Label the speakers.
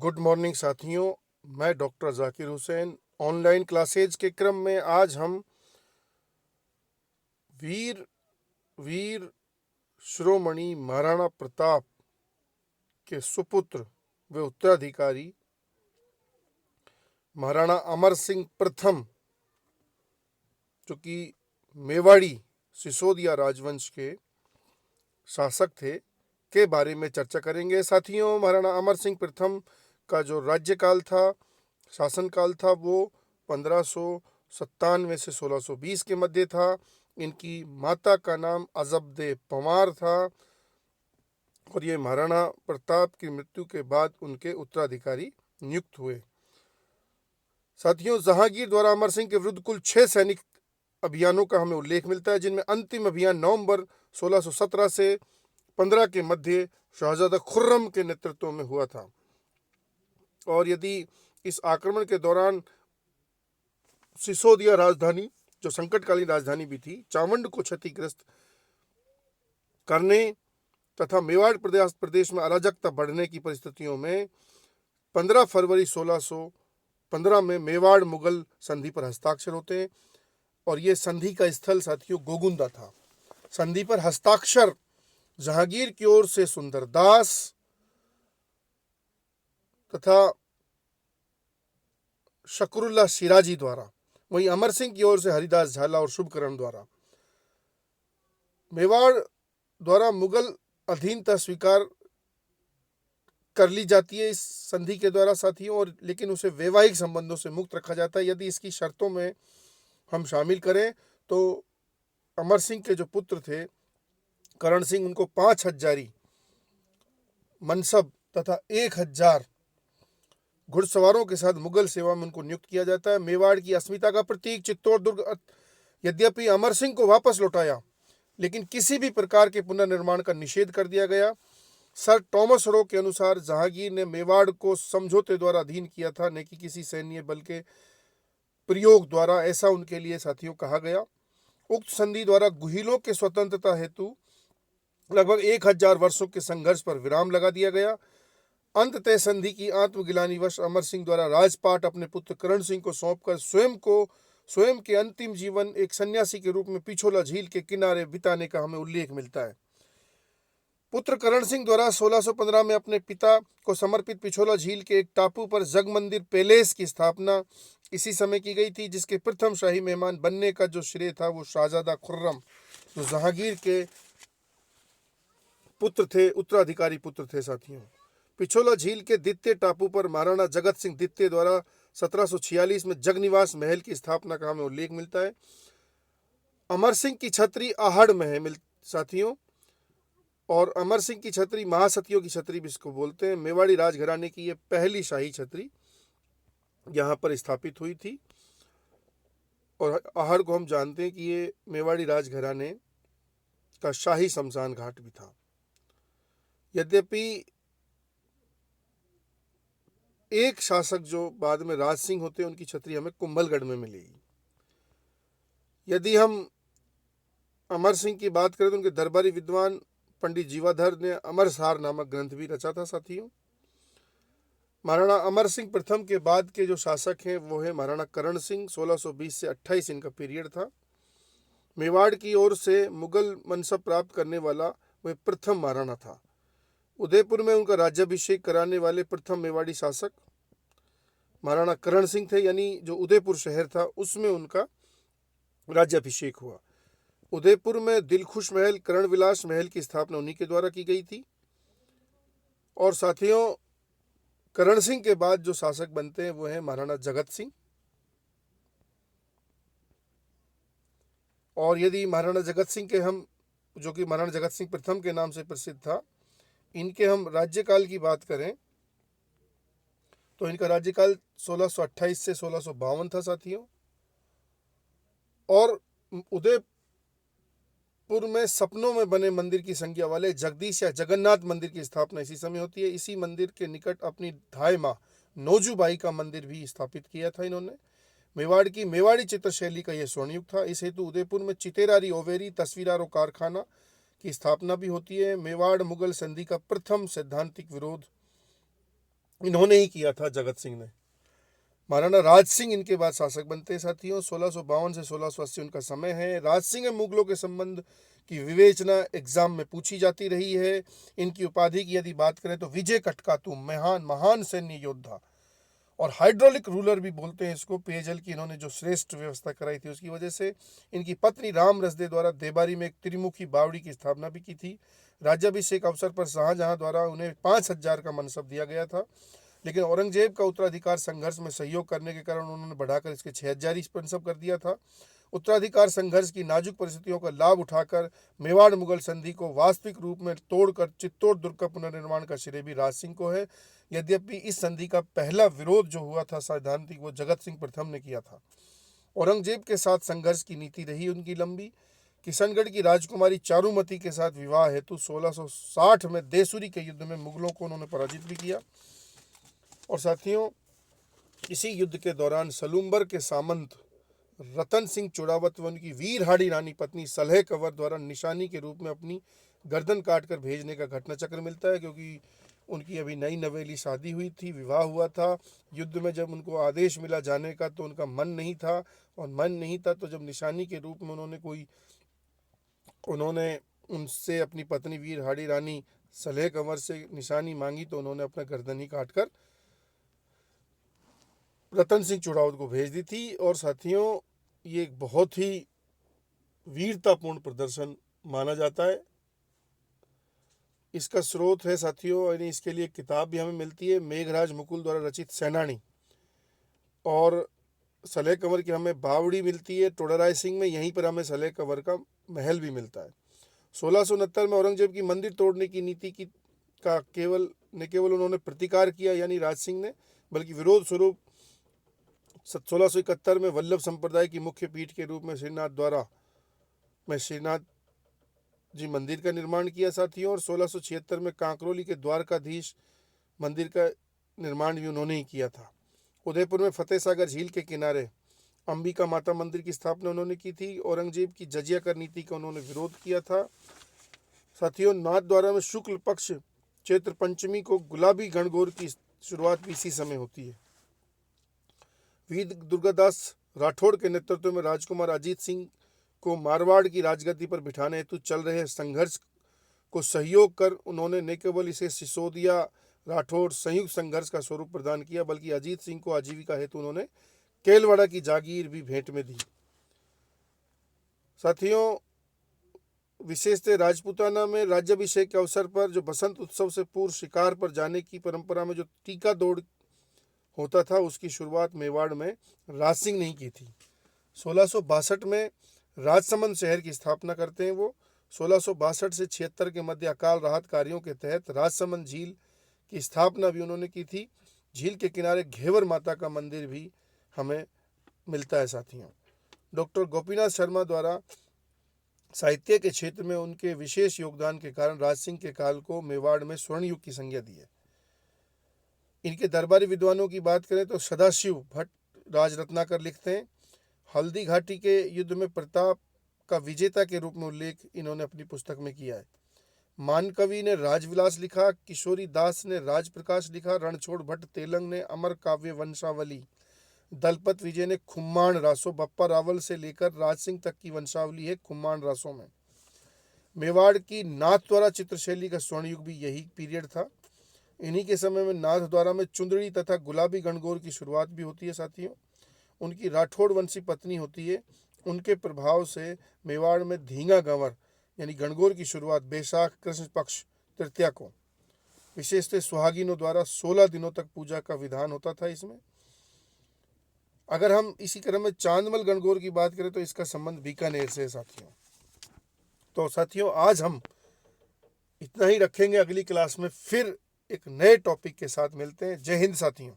Speaker 1: Good morning साथियों, मैं doctor Zakir Hussain. Online classes के क्रम में आज हम वीर वीर शिरोमणि महाराणा प्रताप के सुपुत्र व उत्तराधिकारी महाराणा अमर सिंह प्रथम, जो कि मेवाड़ी सिसोदिया राजवंश के शासक थे, के बारे में चर्चा करेंगे। साथियों, महाराणा अमर सिंह प्रथम का जो राज्यकाल था, शासनकाल था, वो 1597 से 1620 के मध्य था। इनकी माता का नाम अजबदे पंवार था और ये महाराणा प्रताप की मृत्यु के बाद उनके उत्तराधिकारी नियुक्त हुए। साथियों, जहांगीर द्वारा अमर सिंह के विरुद्ध कुल 6 सैनिक अभियानों का हमें उल्लेख मिलता है, जिनमें अंतिम अभियान नवंबर 1617 से 15 के मध्य शहजादा खुर्रम के नेतृत्व में हुआ था। और यदि इस आक्रमण के दौरान सिसोदिया राजधानी, जो संकटकालीन राजधानी भी थी, चावंड को क्षतिग्रस्त करने तथा मेवाड़ प्रदेश में अराजकता बढ़ने की परिस्थितियों में 15 फरवरी 1615 में मेवाड़ मुगल संधि पर हस्ताक्षर होते हैं। और ये संधि का स्थल साथियों गोगुंदा था। संधि पर हस्ताक्षर जहांगीर की ओर से सुंदरदास तथा शकरुल्ला शिराजी द्वारा, वहीं अमर सिंह की ओर से हरिदास झाला और शुभकरण द्वारा। मेवाड़ द्वारा मुगल अधीनता स्वीकार कर ली जाती है इस संधि के द्वारा साथियों, और लेकिन उसे वैवाहिक संबंधों से मुक्त रखा जाता है। यदि इसकी शर्तों में हम शामिल करें तो अमर सिंह के जो पुत्र थे करण सिंह, उनको 5000 मनसब तथा 1000 घुड़सवारों के साथ मुगल सेवा में उनको नियुक्त किया जाता है। मेवाड़ की अस्मिता का प्रतीक चित्तौड़ दुर्ग यद्यपि अमर सिंह को वापस लौटाया, लेकिन किसी भी प्रकार के पुनर्निर्माण का निषेध कर दिया गया। सर टॉमस रो के अनुसार जहांगीर ने मेवाड़ को समझौते द्वारा अधीन किया था, न कि किसी सैन्य बल के प्रयोग द्वारा, ऐसा उनके लिए साथियों कहा गया। उक्त संधि द्वारा गुहिलों के स्वतंत्रता हेतु लगभग 1000 वर्षों के संघर्ष पर विराम लगा दिया गया। अंततः संधि की आत्मगिलानीवश अमर सिंह द्वारा राजपाट अपने पुत्र करण सिंह को सौंपकर स्वयं के अंतिम जीवन एक सन्यासी के रूप में पिछोला झील के किनारे बिताने का हमें उल्लेख मिलता है। पुत्र करण सिंह द्वारा 1615 में अपने पिता को समर्पित पिछोला झील के एक टापू पर जग मंदिर पैलेस की स्थापना इसी समय की गई थी, जिसके प्रथम शाही मेहमान बनने का जो श्रेय था वो शाहजादा खुर्रम, जो जहांगीर के पुत्र थे, उत्तराधिकारी पुत्र थे। साथियों, पिछोला झील के द्वितीय टापू पर महाराणा जगत सिंह द्वितीय द्वारा 1746 में जगनिवास महल की स्थापना का हमें उल्लेख मिलता है। अमर सिंह की छतरी आहड़ में है साथियों, और अमर सिंह की छतरी महासतियों की छतरी भी इसको बोलते हैं। मेवाड़ी राजघराने की ये पहली शाही छतरी यहाँ पर स्थापित हुई थी, और आहड़ को हम जानते हैं कि ये मेवाड़ी राजघराने का शाही शमशान घाट भी था। यद्यपि एक शासक जो बाद में राज सिंह होते हैं, उनकी छतरी हमें कुंभलगढ़ में मिलेगी। यदि हम अमर सिंह की बात करें तो उनके दरबारी विद्वान पंडित जीवाधर ने अमरसार नामक ग्रंथ भी रचा था। साथियों, महाराणा अमर सिंह प्रथम के बाद के जो शासक हैं वो है महाराणा करण सिंह। 1620 से 28 इनका पीरियड था। मेवाड़ की ओर से मुगल मनसब प्राप्त करने वाला वह प्रथम महाराणा था। उदयपुर में उनका राज्याभिषेक कराने वाले प्रथम मेवाड़ी शासक महाराणा करण सिंह थे, यानी जो उदयपुर शहर था उसमें उनका राज्याभिषेक हुआ। उदयपुर में दिलखुश महल, करण विलास महल की स्थापना उन्हीं के द्वारा की गई थी। और साथियों, करण सिंह के बाद जो शासक बनते हैं वो है महाराणा जगत सिंह। और यदि महाराणा जगत सिंह के हम, जो कि महाराणा जगत सिंह प्रथम के नाम से प्रसिद्ध था, इनके हम राज्यकाल की बात करें तो इनका राज्यकाल 1628 से 1652 था साथियों। और उदयपुर में सपनों में बने मंदिर की संज्ञा वाले जगदीश या जगन्नाथ मंदिर की स्थापना इसी समय होती है। इसी मंदिर के निकट अपनी धाय माँ नौजूबाई का मंदिर भी स्थापित किया था इन्होंने। मेवाड़ की मेवाड़ी चित्रशैली का यह स्वर्णयुग था। इस हेतु उदयपुर में चितेरारी ओवेरी तस्वीरारो कारखाना की स्थापना भी होती है। मेवाड़ मुगल संधि का प्रथम सैद्धांतिक विरोध इन्होंने ही किया था, जगत सिंह ने। महाराणा राज सिंह इनके बाद शासक बनते हैं साथियों। 1652 से 1680 उनका समय है। राज सिंह और मुगलों के संबंध की विवेचना एग्जाम में पूछी जाती रही है। इनकी उपाधि की यदि बात करें तो विजय कटकातु, महान सैन्य योद्धा और हाइड्रोलिक रूलर भी बोलते हैं इसको। पेयजल की इन्होंने जो श्रेष्ठ व्यवस्था कराई थी उसकी वजह से। इनकी पत्नी राम रसदे द्वारा देबारी में एक त्रिमुखी बावड़ी की स्थापना भी की थी। राज्याभिषेक अवसर पर शाहजहां द्वारा उन्हें 5000 का मनसब दिया गया था, लेकिन औरंगजेब का उत्तराधिकार संघर्ष में सहयोग करने के कारण उन्होंने बढ़ाकर इसके 6000 ही मनसब कर दिया था। उत्तराधिकार संघर्ष की नाजुक परिस्थितियों का लाभ उठाकर मेवाड़ मुगल संधि को वास्तविक रूप में तोड़कर चित्तौड़ दुर्ग का पुनर्निर्माण का श्रेय भी राज सिंह को है। यद्यपि इस संधि का पहला विरोध जो हुआ था सैद्धांतिक, वो जगत सिंह प्रथम ने किया था। औरंगजेब के साथ संघर्ष की नीति रही उनकी लंबी। किशनगढ़ की राजकुमारी चारुमती के साथ विवाह हेतु 1660 में देसूरी के युद्ध में मुगलों को उन्होंने पराजित भी किया। और साथियों, इसी युद्ध के दौरान सलूम्बर के सामंत रतन सिंह चुड़ावत व उनकी वीरहाड़ी रानी पत्नी सलह कंवर द्वारा निशानी के रूप में अपनी गर्दन काटकर भेजने का घटना चक्र मिलता है, क्योंकि उनकी अभी नई नवेली शादी हुई थी, विवाह हुआ था। युद्ध में जब उनको आदेश मिला जाने का तो उनका मन नहीं था, और मन नहीं था तो जब निशानी के रूप में उन्होंने उनसे अपनी पत्नी वीरहाड़ी रानी सलह कंवर से निशानी मांगी तो उन्होंने अपना गर्दन ही काटकर रतन सिंह चुड़ावत को भेज दी थी। और साथियों, ये एक बहुत ही वीरतापूर्ण प्रदर्शन माना जाता है। इसका स्रोत है साथियों, यानी इसके लिए एक किताब भी हमें मिलती है, मेघराज मुकुल द्वारा रचित सेनानी। और सलह कंवर की हमें बावड़ी मिलती है टोडरराय सिंह में, यहीं पर हमें सलह कंवर का महल भी मिलता है। 1669 में औरंगजेब की मंदिर तोड़ने की नीति की का केवल उन्होंने प्रतिकार किया, यानी राज सिंह ने, बल्कि विरोध स्वरूप 1671 में वल्लभ संप्रदाय की मुख्य पीठ के रूप में श्रीनाथ जी मंदिर का निर्माण किया साथियों। और 1676 में कांकरोली के द्वारकाधीश मंदिर का निर्माण भी उन्होंने ही किया था। उदयपुर में फतेह सागर झील के किनारे अंबिका माता मंदिर की स्थापना उन्होंने की थी। औरंगजेब की जजिया कर नीति का उन्होंने विरोध किया था साथियों। नाथद्वारा में शुक्ल पक्ष चैत्र पंचमी को गुलाबी गणगौर की शुरुआत भी इसी समय होती है। वीर दुर्गादास राठौड़ के नेतृत्व में राजकुमार अजीत सिंह को मारवाड़ की राजगद्दी पर बिठाने हेतु चल रहे संघर्ष को सहयोग कर उन्होंने न केवल इसे सिसोदिया राठौड़ संयुक्त संघर्ष का स्वरूप प्रदान किया, बल्कि अजीत सिंह को आजीविका हेतु उन्होंने केलवाड़ा की जागीर भी भेंट में दी। साथियों, विशेषतः राजपूताना में राज्याभिषेक के अवसर पर जो बसंत उत्सव से पूर्व शिकार पर जाने की परंपरा में जो टीका दौड़ होता था, उसकी शुरुआत मेवाड़ में राज सिंह ने की थी। 1662 में राजसमंद शहर की स्थापना करते हैं वो। 1662 से 76 के मध्य अकाल राहत कार्यों के तहत राजसमंद झील की स्थापना भी उन्होंने की थी। झील के किनारे घेवर माता का मंदिर भी हमें मिलता है साथियों। डॉक्टर गोपीनाथ शर्मा द्वारा साहित्य के क्षेत्र में उनके विशेष योगदान के कारण राज सिंह के काल को मेवाड़ में स्वर्ण युग की संज्ञा दी है। इनके दरबारी विद्वानों की बात करें तो सदाशिव भट्ट राजरत्नाकर लिखते हैं, हल्दी घाटी के युद्ध में प्रताप का विजेता के रूप में उल्लेख इन्होंने अपनी पुस्तक में किया है। मानकवि ने राजविलास लिखा, किशोरी दास ने राजप्रकाश लिखा, रणछोड़ भट्ट तेलंग ने अमर काव्य वंशावली, दलपत विजय ने खुम्माण रासों, बप्पा रावल से लेकर राज सिंह तक की वंशावली है खुम्माण रासों में। मेवाड़ की नाथ द्वारा चित्रशैली का स्वर्ण युग भी यही पीरियड था। इन्हीं के समय में नाथ द्वारा में चुंदड़ी तथा गुलाबी गणगौर की शुरुआत भी होती है साथियों। उनकी राठौड़ वंशी पत्नी होती है। उनके प्रभाव से मेवाड़ में धींगा गंवर यानी गणगौर की शुरुआत बैसाख कृष्ण पक्ष तृतीया को विशेषतः सुहागिनों द्वारा 16 दिनों तक पूजा का विधान होता था इसमें। अगर हम इसी क्रम में चांदमल गणगौर की बात करें तो इसका संबंध बीकानेर से है साथियों। तो साथियों, आज हम इतना ही रखेंगे। अगली क्लास में फिर एक नए टॉपिक के साथ मिलते हैं। जय हिंद साथियों।